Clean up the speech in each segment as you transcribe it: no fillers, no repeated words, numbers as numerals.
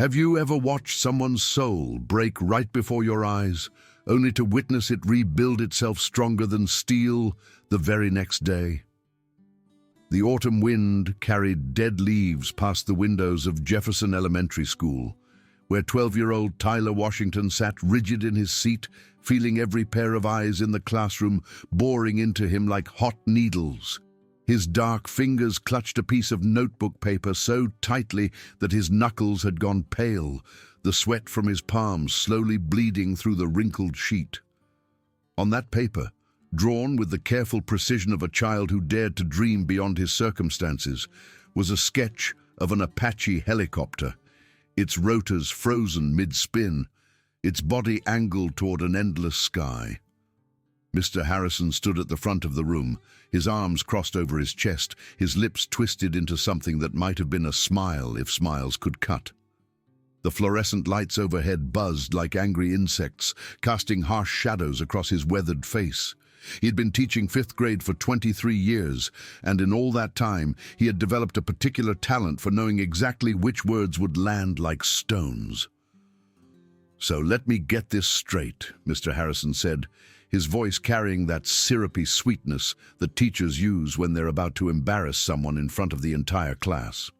Have you ever watched someone's soul break right before your eyes, only to witness it rebuild itself stronger than steel the very next day? The autumn wind carried dead leaves past the windows of Jefferson Elementary School, where 12-year-old Tyler Washington sat rigid in his seat, feeling every pair of eyes in the classroom boring into him like hot needles. His dark fingers clutched a piece of notebook paper so tightly that his knuckles had gone pale, the sweat from his palms slowly bleeding through the wrinkled sheet. On that paper, drawn with the careful precision of a child who dared to dream beyond his circumstances, was a sketch of an Apache helicopter, its rotors frozen mid-spin, its body angled toward an endless sky. Mr. Harrison stood at the front of the room, his arms crossed over his chest, his lips twisted into something that might have been a smile if smiles could cut. The fluorescent lights overhead buzzed like angry insects, casting harsh shadows across his weathered face. He had been teaching 5th grade for 23 years, and in all that time he had developed a particular talent for knowing exactly which words would land like stones. "So let me get this straight," Mr. Harrison said, his voice carrying that syrupy sweetness that teachers use when they're about to embarrass someone in front of the entire class.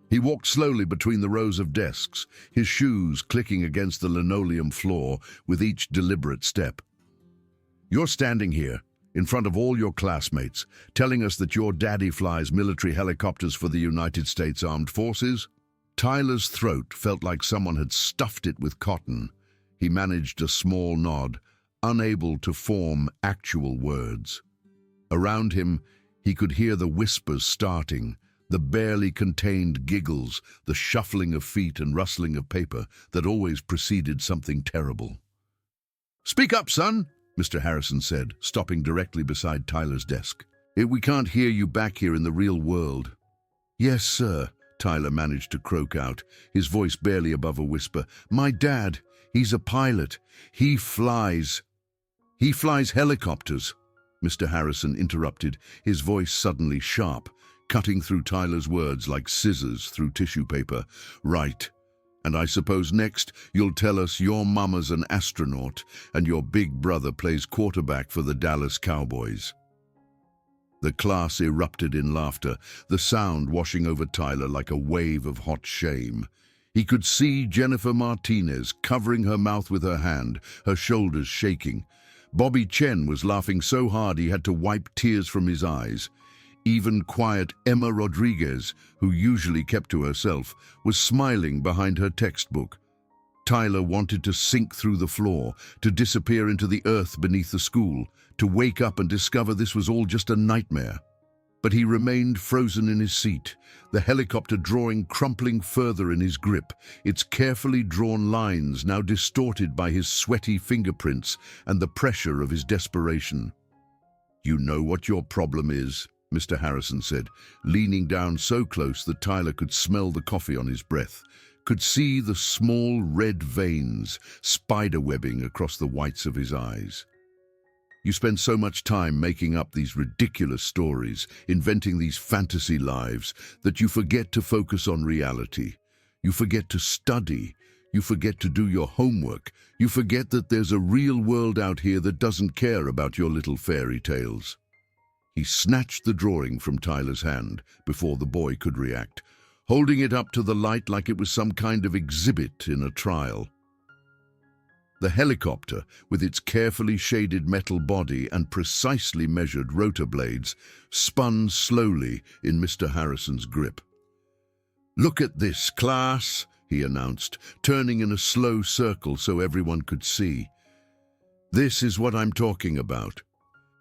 He walked slowly between the rows of desks, his shoes clicking against the linoleum floor with each deliberate step. "You're standing here, in front of all your classmates, telling us that your daddy flies military helicopters for the United States Armed Forces?" Tyler's throat felt like someone had stuffed it with cotton. He managed a small nod, unable to form actual words. Around him, he could hear the whispers starting, the barely contained giggles, the shuffling of feet and rustling of paper that always preceded something terrible. "Speak up, son," Mr. Harrison said, stopping directly beside Tyler's desk. "We can't hear you back here in the real world." "Yes, sir," Tyler managed to croak out, his voice barely above a whisper. "My dad, he's a pilot. He flies helicopters." Mr. Harrison interrupted, his voice suddenly sharp, cutting through Tyler's words like scissors through tissue paper. "Right. And I suppose next you'll tell us your mama's an astronaut and your big brother plays quarterback for the Dallas Cowboys." The class erupted in laughter, the sound washing over Tyler like a wave of hot shame. He could see Jennifer Martinez covering her mouth with her hand, her shoulders shaking. Bobby Chen was laughing so hard he had to wipe tears from his eyes. Even quiet Emma Rodriguez, who usually kept to herself, was smiling behind her textbook. Tyler wanted to sink through the floor, to disappear into the earth beneath the school, to wake up and discover this was all just a nightmare. But he remained frozen in his seat, the helicopter drawing crumpling further in his grip, its carefully drawn lines now distorted by his sweaty fingerprints and the pressure of his desperation. "You know what your problem is," Mr. Harrison said, leaning down so close that Tyler could smell the coffee on his breath, could see the small red veins spiderwebbing across the whites of his eyes. "You spend so much time making up these ridiculous stories, inventing these fantasy lives, that you forget to focus on reality. You forget to study. You forget to do your homework. You forget that there's a real world out here that doesn't care about your little fairy tales." He snatched the drawing from Tyler's hand before the boy could react, holding it up to the light like it was some kind of exhibit in a trial. The helicopter, with its carefully shaded metal body and precisely measured rotor blades, spun slowly in Mr. Harrison's grip. "Look at this, class," he announced, turning in a slow circle so everyone could see. "This is what I'm talking about.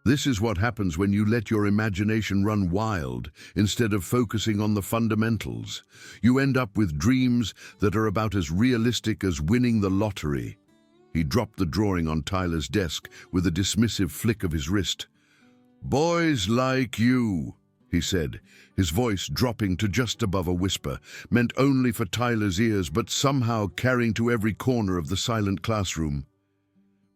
This is what happens when you let your imagination run wild instead of focusing on the fundamentals. You end up with dreams that are about as realistic as winning the lottery." He dropped the drawing on Tyler's desk with a dismissive flick of his wrist. "Boys like you," he said, his voice dropping to just above a whisper, meant only for Tyler's ears but somehow carrying to every corner of the silent classroom.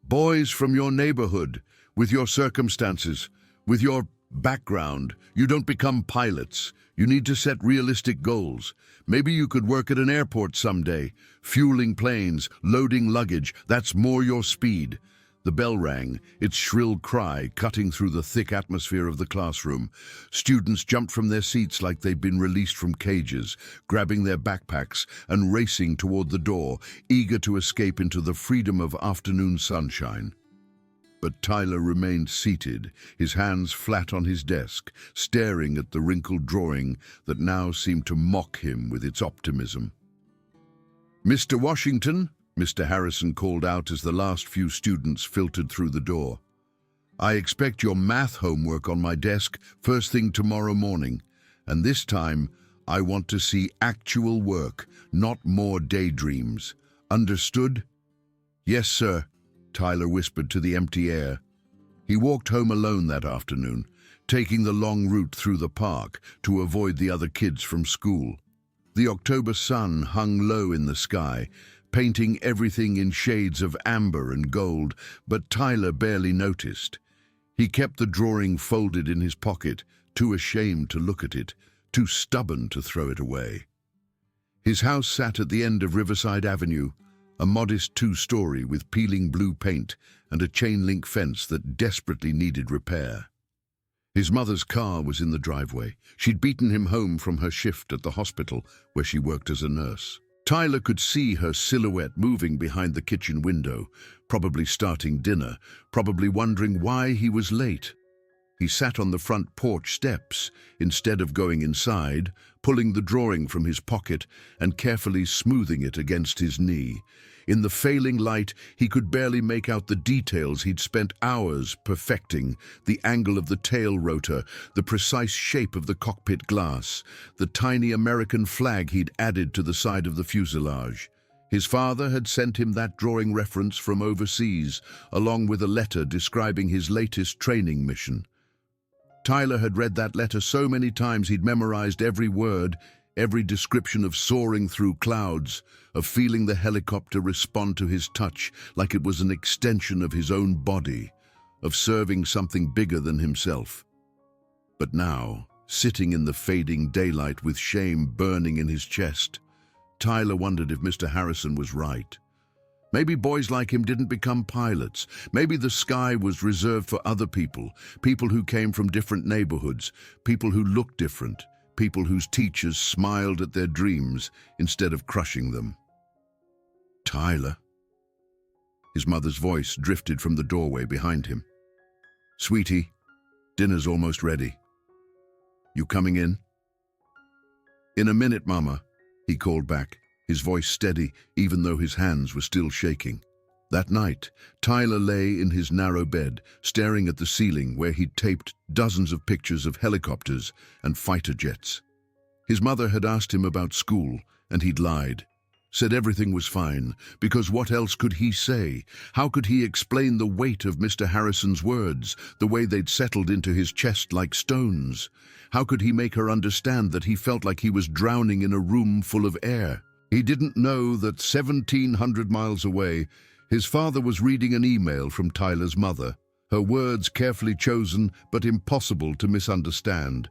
"Boys from your neighborhood, with your circumstances, with your background. You don't become pilots. You need to set realistic goals. Maybe you could work at an airport someday, fueling planes, loading luggage. That's more your speed. The bell rang, its shrill cry cutting through the thick atmosphere of the classroom. Students jumped from their seats like they'd been released from cages, grabbing their backpacks and racing toward the door, eager to escape into the freedom of afternoon sunshine. But Tyler remained seated, his hands flat on his desk, staring at the wrinkled drawing that now seemed to mock him with its optimism. "Mr. Washington," Mr. Harrison called out as the last few students filtered through the door. "I expect your math homework on my desk first thing tomorrow morning, and this time I want to see actual work, not more daydreams. Understood?" "Yes, sir," Tyler whispered to the empty air. He walked home alone that afternoon, taking the long route through the park to avoid the other kids from school. The October sun hung low in the sky, painting everything in shades of amber and gold, but Tyler barely noticed. He kept the drawing folded in his pocket, too ashamed to look at it, too stubborn to throw it away. His house sat at the end of Riverside Avenue, a modest two-story with peeling blue paint and a chain-link fence that desperately needed repair. His mother's car was in the driveway. She'd beaten him home from her shift at the hospital where she worked as a nurse. Tyler could see her silhouette moving behind the kitchen window, probably starting dinner, probably wondering why he was late. He sat on the front porch steps instead of going inside, pulling the drawing from his pocket and carefully smoothing it against his knee. In the failing light, he could barely make out the details he'd spent hours perfecting: the angle of the tail rotor, the precise shape of the cockpit glass, the tiny American flag he'd added to the side of the fuselage. His father had sent him that drawing reference from overseas, along with a letter describing his latest training mission. Tyler had read that letter so many times he'd memorized every word, every description of soaring through clouds, of feeling the helicopter respond to his touch like it was an extension of his own body, of serving something bigger than himself. But now, sitting in the fading daylight with shame burning in his chest, Tyler wondered if Mr. Harrison was right. Maybe boys like him didn't become pilots. Maybe the sky was reserved for other people, people who came from different neighborhoods, people who looked different, people whose teachers smiled at their dreams instead of crushing them. "Tyler." His mother's voice drifted from the doorway behind him. "Sweetie, dinner's almost ready. You coming in?" "In a minute, Mama," he called back, his voice steady even though his hands were still shaking. That night, Tyler lay in his narrow bed, staring at the ceiling where he'd taped dozens of pictures of helicopters and fighter jets. His mother had asked him about school, and he'd lied. Said everything was fine, because what else could he say? How could he explain the weight of Mr. Harrison's words, the way they'd settled into his chest like stones? How could he make her understand that he felt like he was drowning in a room full of air? He didn't know that 1,700 miles away, his father was reading an email from Tyler's mother, her words carefully chosen but impossible to misunderstand.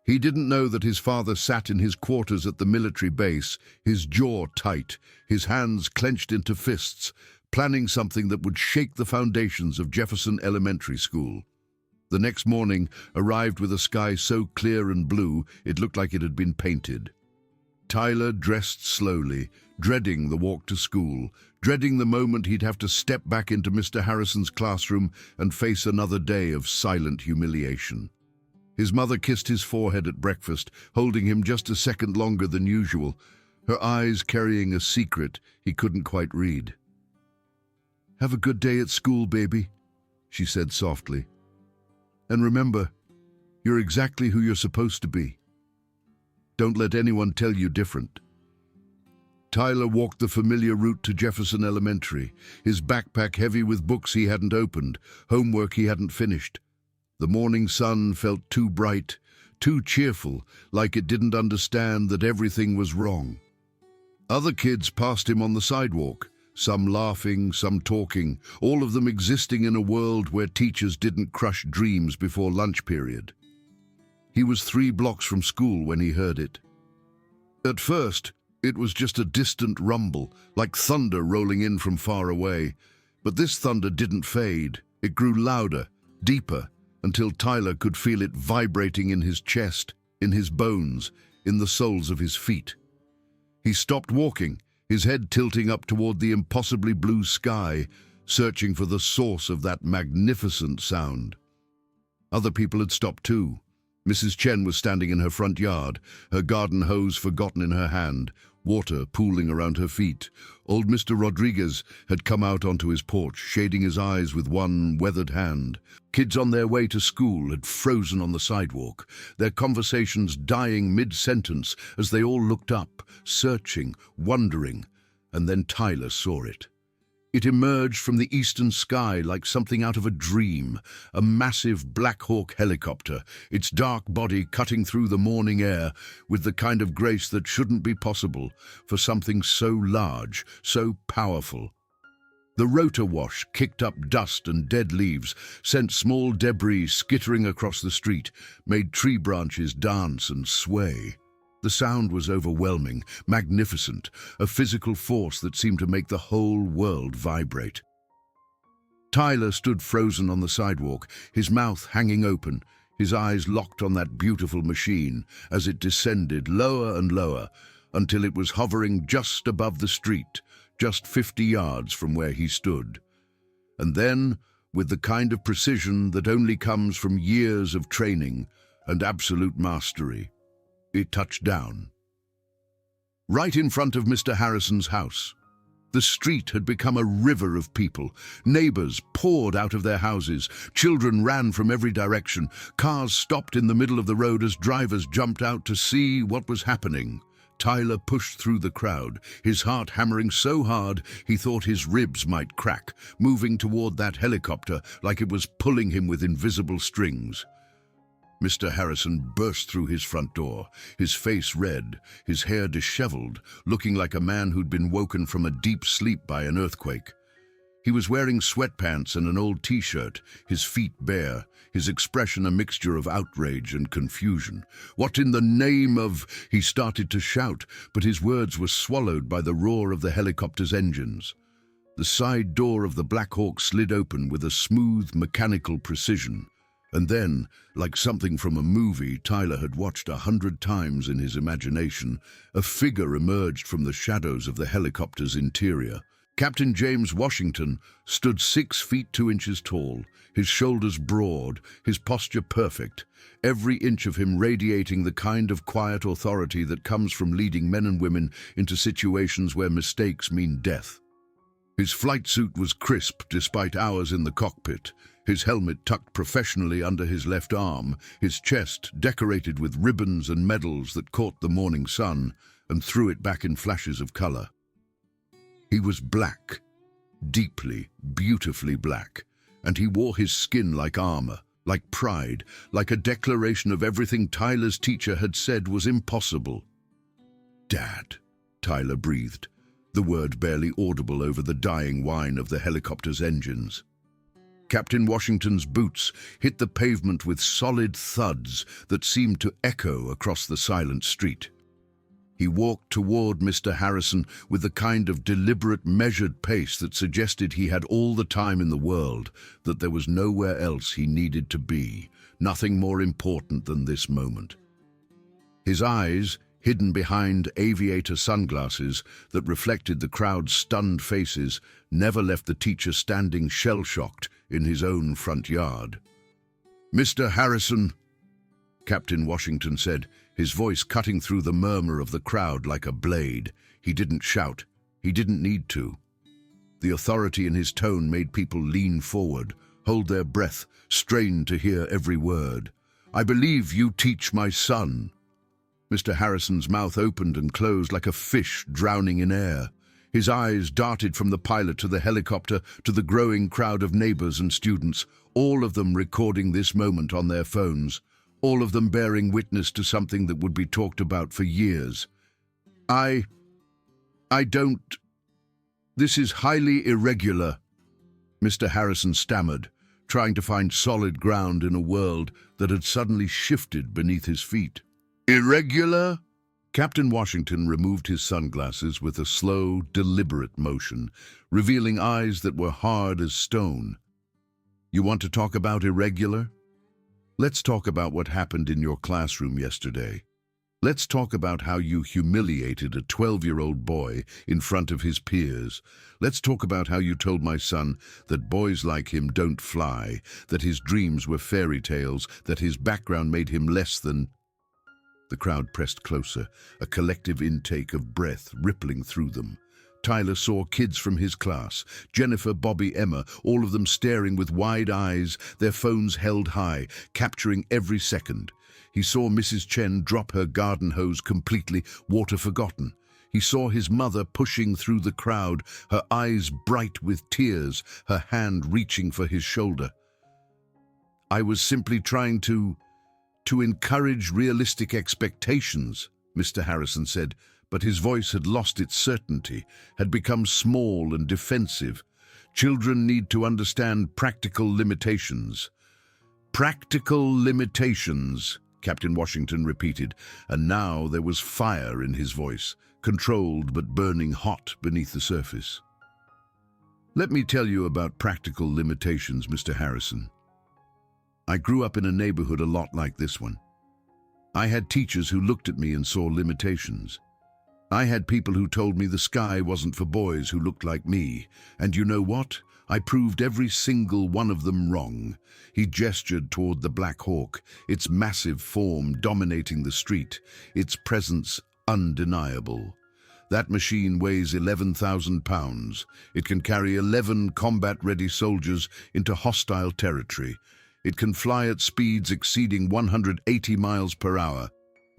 He didn't know that his father sat in his quarters at the military base, his jaw tight, his hands clenched into fists, planning something that would shake the foundations of Jefferson Elementary School. The next morning arrived with a sky so clear and blue it looked like it had been painted. Tyler dressed slowly, dreading the walk to school, dreading the moment he'd have to step back into Mr. Harrison's classroom and face another day of silent humiliation. His mother kissed his forehead at breakfast, holding him just a second longer than usual, her eyes carrying a secret he couldn't quite read. "Have a good day at school, baby," she said softly. "And remember, you're exactly who you're supposed to be. Don't let anyone tell you different." Tyler walked the familiar route to Jefferson Elementary, his backpack heavy with books he hadn't opened, homework he hadn't finished. The morning sun felt too bright, too cheerful, like it didn't understand that everything was wrong. Other kids passed him on the sidewalk, some laughing, some talking, all of them existing in a world where teachers didn't crush dreams before lunch period. He was 3 blocks from school when he heard it. At first, it was just a distant rumble, like thunder rolling in from far away. But this thunder didn't fade. It grew louder, deeper, until Tyler could feel it vibrating in his chest, in his bones, in the soles of his feet. He stopped walking, his head tilting up toward the impossibly blue sky, searching for the source of that magnificent sound. Other people had stopped too. Mrs. Chen was standing in her front yard, her garden hose forgotten in her hand, water pooling around her feet. Old Mr. Rodriguez had come out onto his porch, shading his eyes with one weathered hand. Kids on their way to school had frozen on the sidewalk, their conversations dying mid-sentence as they all looked up, searching, wondering, and then Tyler saw it. It emerged from the eastern sky like something out of a dream, a massive Black Hawk helicopter, its dark body cutting through the morning air with the kind of grace that shouldn't be possible for something so large, so powerful. The rotor wash kicked up dust and dead leaves, sent small debris skittering across the street, made tree branches dance and sway. The sound was overwhelming, magnificent, a physical force that seemed to make the whole world vibrate. Tyler stood frozen on the sidewalk, his mouth hanging open, his eyes locked on that beautiful machine as it descended lower and lower until it was hovering just above the street, just 50 yards from where he stood. And then, with the kind of precision that only comes from years of training and absolute mastery, it touched down. Right in front of Mr. Harrison's house. The street had become a river of people. Neighbors poured out of their houses. Children ran from every direction. Cars stopped in the middle of the road as drivers jumped out to see what was happening. Tyler pushed through the crowd, his heart hammering so hard he thought his ribs might crack, moving toward that helicopter like it was pulling him with invisible strings. Mr. Harrison burst through his front door, his face red, his hair disheveled, looking like a man who'd been woken from a deep sleep by an earthquake. He was wearing sweatpants and an old t-shirt, his feet bare, his expression a mixture of outrage and confusion. "What in the name of—" he started to shout, but his words were swallowed by the roar of the helicopter's engines. The side door of the Black Hawk slid open with a smooth, mechanical precision. And then, like something from a movie Tyler had watched 100 times in his imagination, a figure emerged from the shadows of the helicopter's interior. Captain James Washington stood 6 feet 2 inches tall, his shoulders broad, his posture perfect, every inch of him radiating the kind of quiet authority that comes from leading men and women into situations where mistakes mean death. His flight suit was crisp despite hours in the cockpit, his helmet tucked professionally under his left arm, his chest decorated with ribbons and medals that caught the morning sun and threw it back in flashes of color. He was black, deeply, beautifully black, and he wore his skin like armor, like pride, like a declaration of everything Tyler's teacher had said was impossible. "Dad," Tyler breathed, the word barely audible over the dying whine of the helicopter's engines. Captain Washington's boots hit the pavement with solid thuds that seemed to echo across the silent street. He walked toward Mr. Harrison with the kind of deliberate, measured pace that suggested he had all the time in the world, that there was nowhere else he needed to be, nothing more important than this moment. His eyes, hidden behind aviator sunglasses that reflected the crowd's stunned faces, never left the teacher standing shell-shocked in his own front yard. "Mr. Harrison," Captain Washington said, his voice cutting through the murmur of the crowd like a blade. He didn't shout. He didn't need to. The authority in his tone made people lean forward, hold their breath, strain to hear every word. "I believe you teach my son." Mr. Harrison's mouth opened and closed like a fish drowning in air. His eyes darted from the pilot to the helicopter to the growing crowd of neighbors and students, all of them recording this moment on their phones, all of them bearing witness to something that would be talked about for years. I don't... This is highly irregular," Mr. Harrison stammered, trying to find solid ground in a world that had suddenly shifted beneath his feet. Irregular? Captain Washington removed his sunglasses with a slow, deliberate motion, revealing eyes that were hard as stone. You want to talk about irregular? Let's talk about what happened in your classroom yesterday. Let's talk about how you humiliated a 12-year-old boy in front of his peers. Let's talk about how you told my son that boys like him don't fly, that his dreams were fairy tales, that his background made him less than... The crowd pressed closer, a collective intake of breath rippling through them. Tyler saw kids from his class, Jennifer, Bobby, Emma, all of them staring with wide eyes, their phones held high, capturing every second. He saw Mrs. Chen drop her garden hose completely, water forgotten. He saw his mother pushing through the crowd, her eyes bright with tears, her hand reaching for his shoulder. I was simply trying to encourage realistic expectations, Mr. Harrison said, but his voice had lost its certainty, had become small and defensive. Children need to understand practical limitations. Practical limitations, Captain Washington repeated, and now there was fire in his voice, controlled but burning hot beneath the surface. Let me tell you about practical limitations, Mr. Harrison. I grew up in a neighborhood a lot like this one. I had teachers who looked at me and saw limitations. I had people who told me the sky wasn't for boys who looked like me, and you know what? I proved every single one of them wrong. He gestured toward the Black Hawk, its massive form dominating the street, its presence undeniable. That machine weighs 11,000 pounds. It can carry 11 combat-ready soldiers into hostile territory. It can fly at speeds exceeding 180 miles per hour.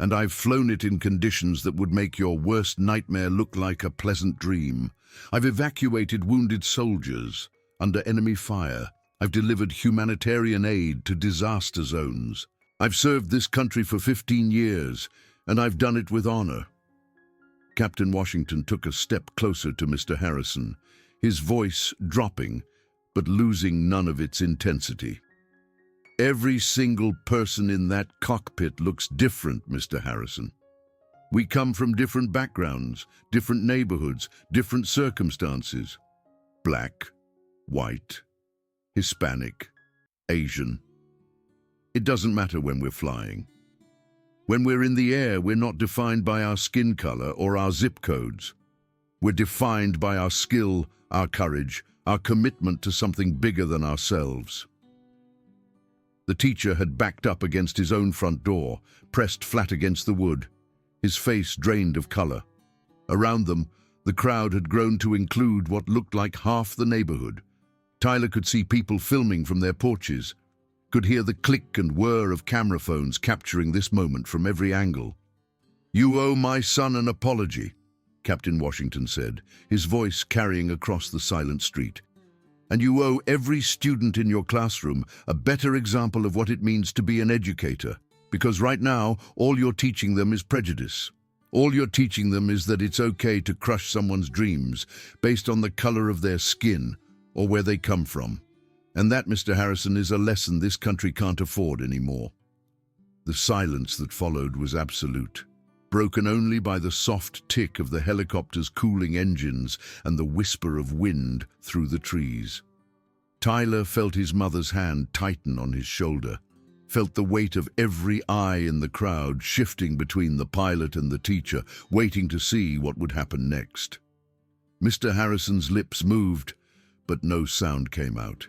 And I've flown it in conditions that would make your worst nightmare look like a pleasant dream. I've evacuated wounded soldiers under enemy fire. I've delivered humanitarian aid to disaster zones. I've served this country for 15 years, and I've done it with honor. Captain Washington took a step closer to Mr. Harrison, his voice dropping, but losing none of its intensity. Every single person in that cockpit looks different, Mr. Harrison. We come from different backgrounds, different neighborhoods, different circumstances. Black, white, Hispanic, Asian. It doesn't matter when we're flying. When we're in the air, we're not defined by our skin color or our zip codes. We're defined by our skill, our courage, our commitment to something bigger than ourselves. The teacher had backed up against his own front door, pressed flat against the wood, his face drained of color. Around them, the crowd had grown to include what looked like half the neighborhood. Tyler could see people filming from their porches, could hear the click and whir of camera phones capturing this moment from every angle. "You owe my son an apology," Captain Washington said, his voice carrying across the silent street. "And you owe every student in your classroom a better example of what it means to be an educator, because right now, all you're teaching them is prejudice. All you're teaching them is that it's okay to crush someone's dreams based on the color of their skin or where they come from. And that, Mr. Harrison, is a lesson this country can't afford anymore." The silence that followed was absolute, broken only by the soft tick of the helicopter's cooling engines and the whisper of wind through the trees. Tyler felt his mother's hand tighten on his shoulder, felt the weight of every eye in the crowd shifting between the pilot and the teacher, waiting to see what would happen next. Mr. Harrison's lips moved, but no sound came out.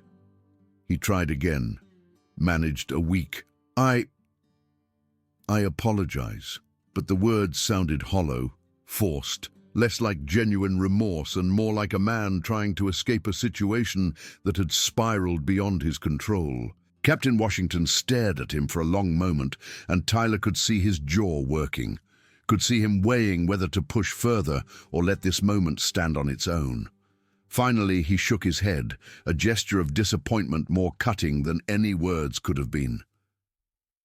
He tried again, managed a weak, I apologize. But the words sounded hollow, forced, less like genuine remorse and more like a man trying to escape a situation that had spiraled beyond his control. Captain Washington stared at him for a long moment, and Tyler could see his jaw working, could see him weighing whether to push further or let this moment stand on its own. Finally, he shook his head, a gesture of disappointment more cutting than any words could have been.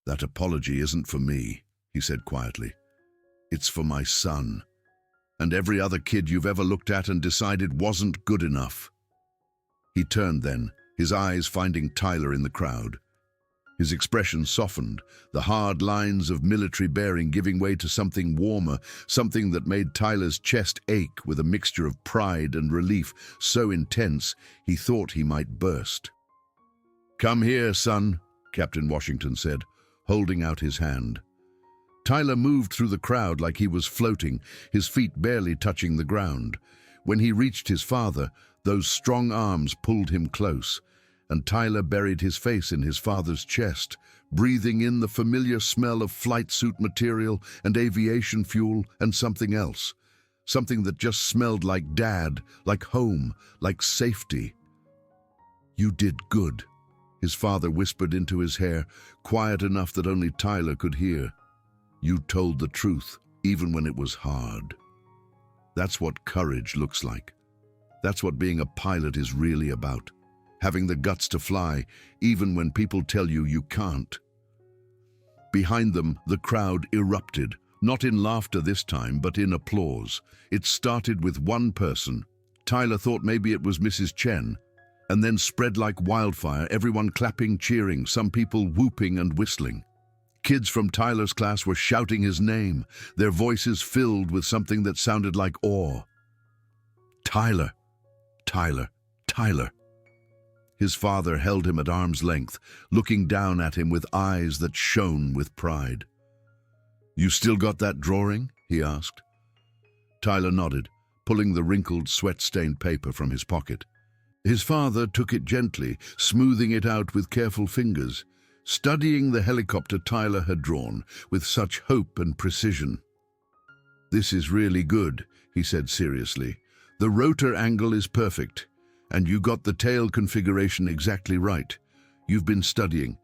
"That apology isn't for me," he said quietly. "It's for my son, and every other kid you've ever looked at and decided wasn't good enough." He turned then, his eyes finding Tyler in the crowd. His expression softened, the hard lines of military bearing giving way to something warmer, something that made Tyler's chest ache with a mixture of pride and relief so intense he thought he might burst. "Come here, son," Captain Washington said, holding out his hand. Tyler moved through the crowd like he was floating, his feet barely touching the ground. When he reached his father, those strong arms pulled him close, and Tyler buried his face in his father's chest, breathing in the familiar smell of flight suit material and aviation fuel and something else. Something that just smelled like Dad, like home, like safety. "You did good," his father whispered into his hair, quiet enough that only Tyler could hear. "You told the truth, even when it was hard." That's what courage looks like. That's what being a pilot is really about. Having the guts to fly, even when people tell you you can't. Behind them, the crowd erupted, not in laughter this time, but in applause. It started with one person. Tyler thought maybe it was Mrs. Chen, and then spread like wildfire, everyone clapping, cheering, some people whooping and whistling. Kids from Tyler's class were shouting his name, their voices filled with something that sounded like awe. "Tyler, Tyler, Tyler." His father held him at arm's length, looking down at him with eyes that shone with pride. "You still got that drawing?" he asked. Tyler nodded, pulling the wrinkled, sweat-stained paper from his pocket. His father took it gently, smoothing it out with careful fingers, studying the helicopter Tyler had drawn with such hope and precision. "This is really good," he said seriously. "The rotor angle is perfect. And you got the tail configuration exactly right. You've been studying.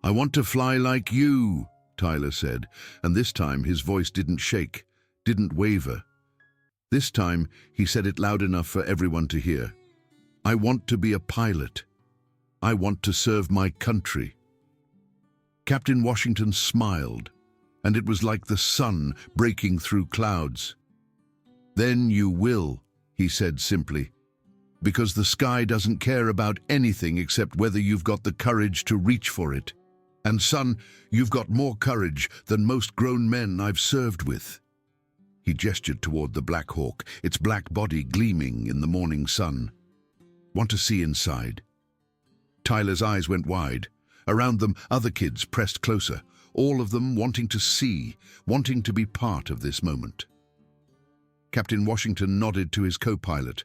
I want to fly like you," Tyler said, and this time his voice didn't shake, didn't waver. This time he said it loud enough for everyone to hear. "I want to be a pilot. I want to serve my country." Captain Washington smiled, and it was like the sun breaking through clouds. "Then you will," he said simply. "Because the sky doesn't care about anything except whether you've got the courage to reach for it. And son, you've got more courage than most grown men I've served with." He gestured toward the Black Hawk, its black body gleaming in the morning sun. "Want to see inside?" Tyler's eyes went wide. Around them, other kids pressed closer, all of them wanting to see, wanting to be part of this moment. Captain Washington nodded to his co-pilot,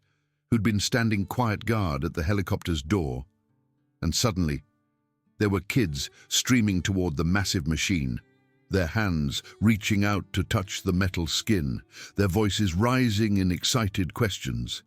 who'd been standing quiet guard at the helicopter's door, and suddenly there were kids streaming toward the massive machine, their hands reaching out to touch the metal skin, their voices rising in excited questions.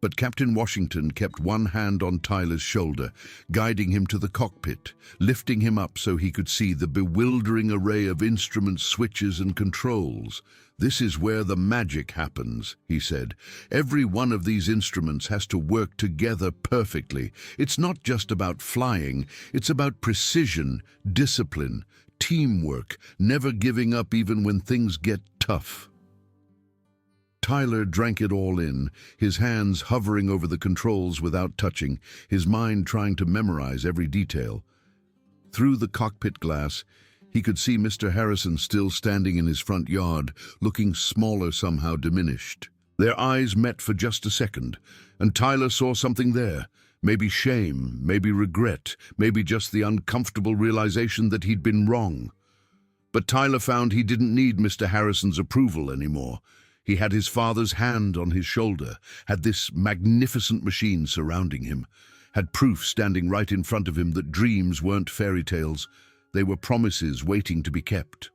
But Captain Washington kept one hand on Tyler's shoulder, guiding him to the cockpit, lifting him up so he could see the bewildering array of instruments, switches, and controls. "This is where the magic happens," he said. "Every one of these instruments has to work together perfectly. It's not just about flying, it's about precision, discipline, teamwork, never giving up even when things get tough." Tyler drank it all in, his hands hovering over the controls without touching, his mind trying to memorize every detail. Through the cockpit glass, he could see Mr. Harrison still standing in his front yard, looking smaller, somehow diminished. Their eyes met for just a second, and Tyler saw something there. Maybe shame, maybe regret, maybe just the uncomfortable realization that he'd been wrong. But Tyler found he didn't need Mr. Harrison's approval anymore. He had his father's hand on his shoulder, had this magnificent machine surrounding him, had proof standing right in front of him that dreams weren't fairy tales. They were promises waiting to be kept.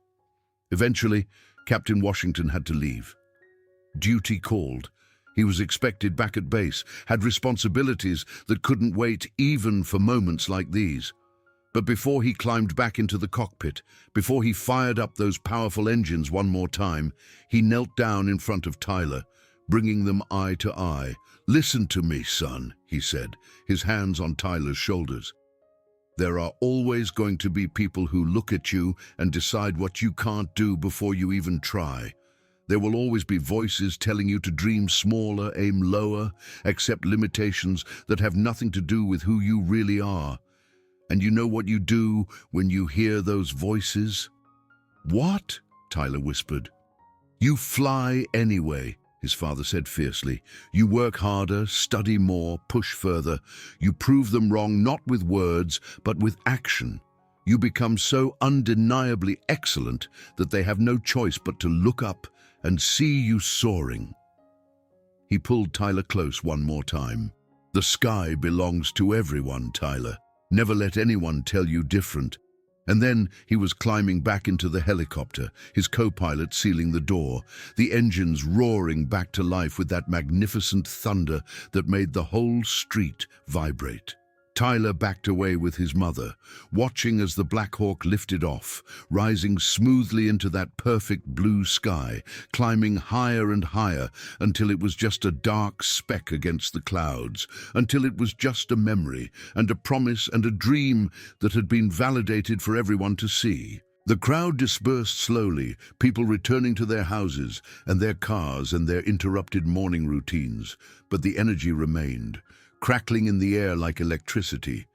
Eventually, Captain Washington had to leave. Duty called. He was expected back at base, had responsibilities that couldn't wait even for moments like these. But before he climbed back into the cockpit, before he fired up those powerful engines one more time, he knelt down in front of Tyler, bringing them eye to eye. "Listen to me, son," he said, his hands on Tyler's shoulders. "There are always going to be people who look at you and decide what you can't do before you even try. There will always be voices telling you to dream smaller, aim lower, accept limitations that have nothing to do with who you really are. And you know what you do when you hear those voices? What? Tyler whispered. You fly anyway, his father said fiercely. You work harder, study more, push further. You prove them wrong not with words, but with action. You become so undeniably excellent that they have no choice but to look up and see you soaring. He pulled Tyler close one more time. The sky belongs to everyone, Tyler. Never let anyone tell you different. And then he was climbing back into the helicopter, his co-pilot sealing the door, the engines roaring back to life with that magnificent thunder that made the whole street vibrate. Tyler backed away with his mother, watching as the Black Hawk lifted off, rising smoothly into that perfect blue sky, climbing higher and higher until it was just a dark speck against the clouds, until it was just a memory and a promise and a dream that had been validated for everyone to see. The crowd dispersed slowly, people returning to their houses and their cars and their interrupted morning routines, but the energy remained, crackling in the air like electricity.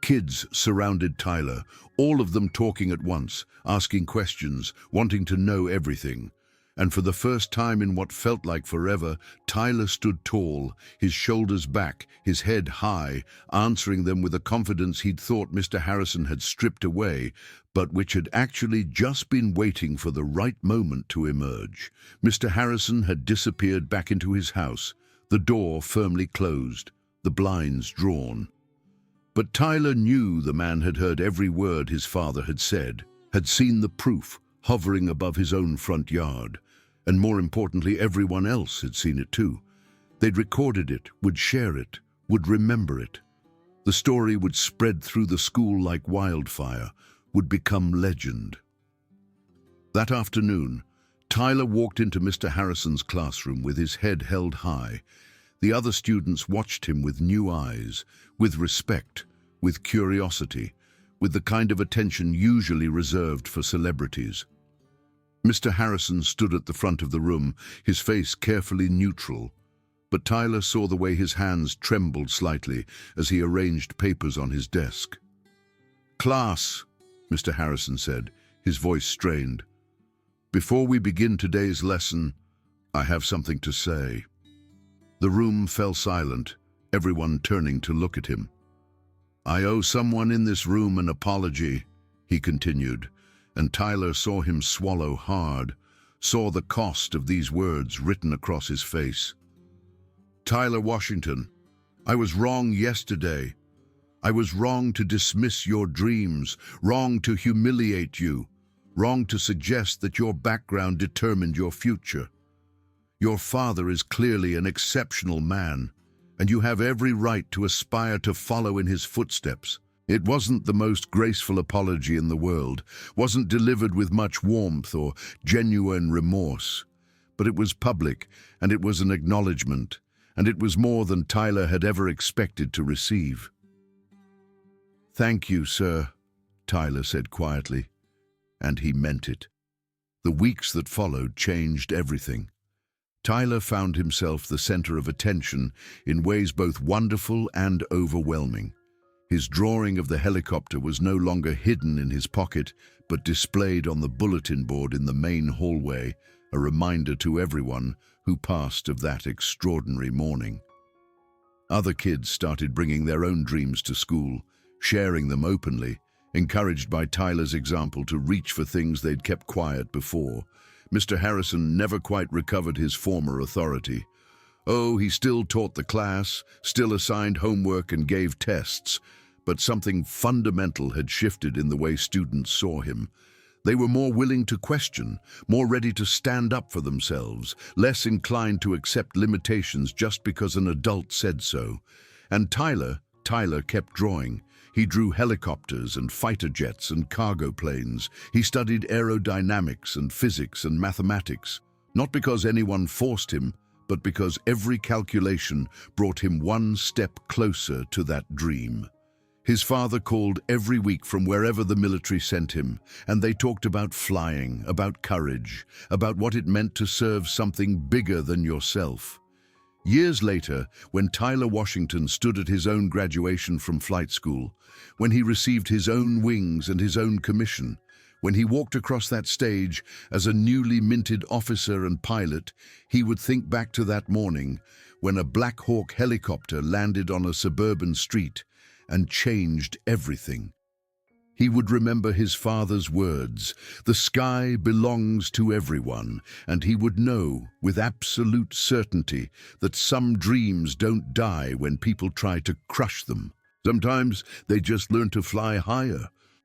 Kids surrounded Tyler, all of them talking at once, asking questions, wanting to know everything. And for the first time in what felt like forever, Tyler stood tall, his shoulders back, his head high, answering them with a confidence he'd thought Mr. Harrison had stripped away, but which had actually just been waiting for the right moment to emerge. Mr. Harrison had disappeared back into his house, the door firmly closed, the blinds drawn. But Tyler knew the man had heard every word his father had said, had seen the proof hovering above his own front yard, and more importantly, everyone else had seen it too. They'd recorded it, would share it, would remember it. The story would spread through the school like wildfire, would become legend. That afternoon, Tyler walked into Mr. Harrison's classroom with his head held high. The other students watched him with new eyes, with respect, with curiosity, with the kind of attention usually reserved for celebrities. Mr. Harrison stood at the front of the room, his face carefully neutral, but Tyler saw the way his hands trembled slightly as he arranged papers on his desk. "Class," Mr. Harrison said, his voice strained. "Before we begin today's lesson, I have something to say." The room fell silent, everyone turning to look at him. "I owe someone in this room an apology," he continued, and Tyler saw him swallow hard, saw the cost of these words written across his face. "Tyler Washington, I was wrong yesterday. I was wrong to dismiss your dreams, wrong to humiliate you, wrong to suggest that your background determined your future. Your father is clearly an exceptional man, and you have every right to aspire to follow in his footsteps. It wasn't the most graceful apology in the world, wasn't delivered with much warmth or genuine remorse, but it was public, and it was an acknowledgement, and it was more than Tyler had ever expected to receive. "Thank you, sir," Tyler said quietly, and he meant it. The weeks that followed changed everything. Tyler found himself the center of attention in ways both wonderful and overwhelming. His drawing of the helicopter was no longer hidden in his pocket, but displayed on the bulletin board in the main hallway, a reminder to everyone who passed of that extraordinary morning. Other kids started bringing their own dreams to school, sharing them openly, encouraged by Tyler's example to reach for things they'd kept quiet before. Mr. Harrison never quite recovered his former authority. Oh, he still taught the class, still assigned homework and gave tests, but something fundamental had shifted in the way students saw him. They were more willing to question, more ready to stand up for themselves, less inclined to accept limitations just because an adult said so. And Tyler kept drawing. He drew helicopters and fighter jets and cargo planes. He studied aerodynamics and physics and mathematics, not because anyone forced him, but because every calculation brought him one step closer to that dream. His father called every week from wherever the military sent him, and they talked about flying, about courage, about what it meant to serve something bigger than yourself. Years later, when Tyler Washington stood at his own graduation from flight school, when he received his own wings and his own commission, when he walked across that stage as a newly minted officer and pilot, he would think back to that morning when a Black Hawk helicopter landed on a suburban street and changed everything. He would remember his father's words, "The sky belongs to everyone," and he would know with absolute certainty that some dreams don't die when people try to crush them. Sometimes they just learn to fly higher,